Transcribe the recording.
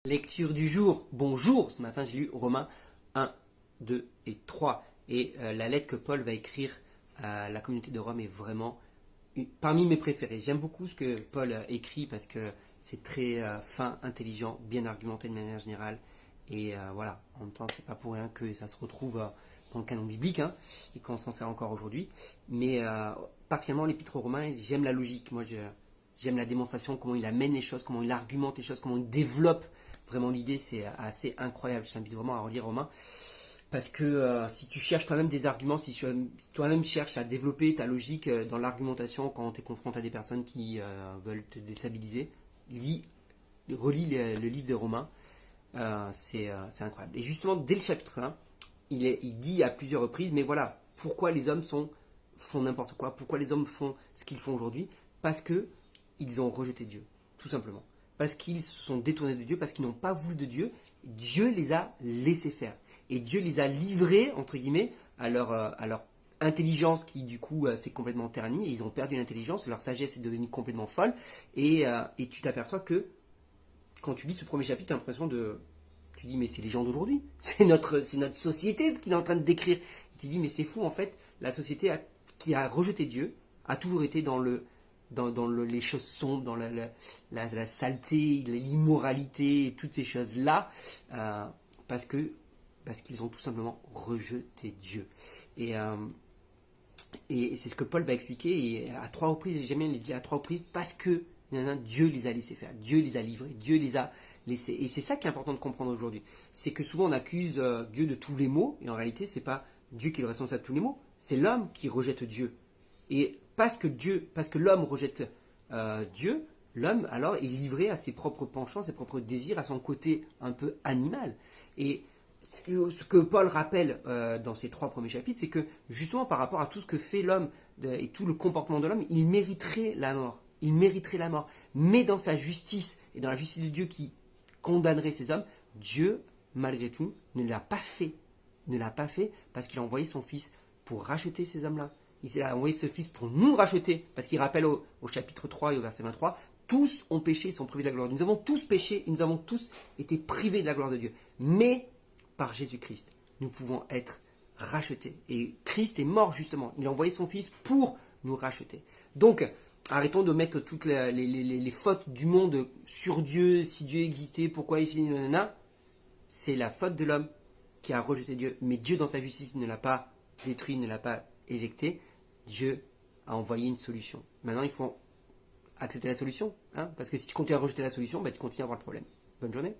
Lecture du jour. Bonjour. Ce matin, j'ai lu Romains 1, 2 et 3. Et la lettre que Paul va écrire à la communauté de Rome est vraiment parmi mes préférés. J'aime beaucoup ce que Paul écrit parce que c'est très fin, intelligent, bien argumenté de manière générale. Et voilà, en même temps, c'est pas pour rien que ça se retrouve dans le canon biblique hein, et qu'on s'en sert encore aujourd'hui. Mais particulièrement l'épître aux Romains, j'aime la logique. J'aime la démonstration, comment il amène les choses, comment il argumente les choses, comment il développe vraiment l'idée. C'est assez incroyable. Je t'invite vraiment à relire Romain. Parce que si tu cherches toi-même des arguments, si toi-même cherches à développer ta logique dans l'argumentation quand tu es confronté à des personnes qui veulent te déstabiliser, relis le livre de Romains. C'est incroyable. Et justement, dès le chapitre 1, il dit à plusieurs reprises, mais voilà, pourquoi les hommes font n'importe quoi, pourquoi les hommes font ce qu'ils font aujourd'hui? Parce que ils ont rejeté Dieu, tout simplement. Parce qu'ils se sont détournés de Dieu, parce qu'ils n'ont pas voulu de Dieu. Dieu les a laissés faire. Et Dieu les a livrés, entre guillemets, à leur intelligence qui, du coup, s'est complètement ternie. Et ils ont perdu l'intelligence, leur sagesse est devenue complètement folle. Et tu t'aperçois que, quand tu lis ce premier chapitre, tu as l'impression de... Tu dis, mais c'est les gens d'aujourd'hui. C'est notre société ce qu'il est en train de décrire. Tu dis, mais c'est fou, en fait. La société qui a rejeté Dieu a toujours été dans les choses sombres, dans la saleté, l'immoralité, toutes ces choses-là, parce qu'ils ont tout simplement rejeté Dieu. Et c'est ce que Paul va expliquer et à 3 reprises, j'aime bien les dire à 3 reprises, parce que Dieu les a laissés faire, Dieu les a livrés, Dieu les a laissés. Et c'est ça qui est important de comprendre aujourd'hui. C'est que souvent on accuse Dieu de tous les maux, et en réalité c'est pas Dieu qui est le responsable de tous les maux, c'est l'homme qui rejette Dieu. Et parce que l'homme rejette Dieu, l'homme alors est livré à ses propres penchants, ses propres désirs, à son côté un peu animal. Et ce que Paul rappelle dans ces 3 premiers chapitres, c'est que justement par rapport à tout ce que fait l'homme et tout le comportement de l'homme, il mériterait la mort. Il mériterait la mort. Mais dans sa justice et dans la justice de Dieu qui condamnerait ces hommes, Dieu, malgré tout, ne l'a pas fait. Ne l'a pas fait parce qu'il a envoyé son fils pour racheter ces hommes-là. Il a envoyé ce fils pour nous racheter. Parce qu'il rappelle au chapitre 3 et au verset 23, tous ont péché et sont privés de la gloire de Dieu. Nous avons tous péché et nous avons tous été privés de la gloire de Dieu. Mais par Jésus-Christ, nous pouvons être rachetés. Et Christ est mort justement. Il a envoyé son fils pour nous racheter. Donc, arrêtons de mettre toutes les fautes du monde sur Dieu. Si Dieu existait, pourquoi il fait nanana? C'est la faute de l'homme qui a rejeté Dieu. Mais Dieu, dans sa justice, ne l'a pas détruit, ne l'a pas éjecté. Dieu a envoyé une solution. Maintenant, il faut accepter la solution. Hein, parce que si tu continues à rejeter la solution, tu continues à avoir le problème. Bonne journée.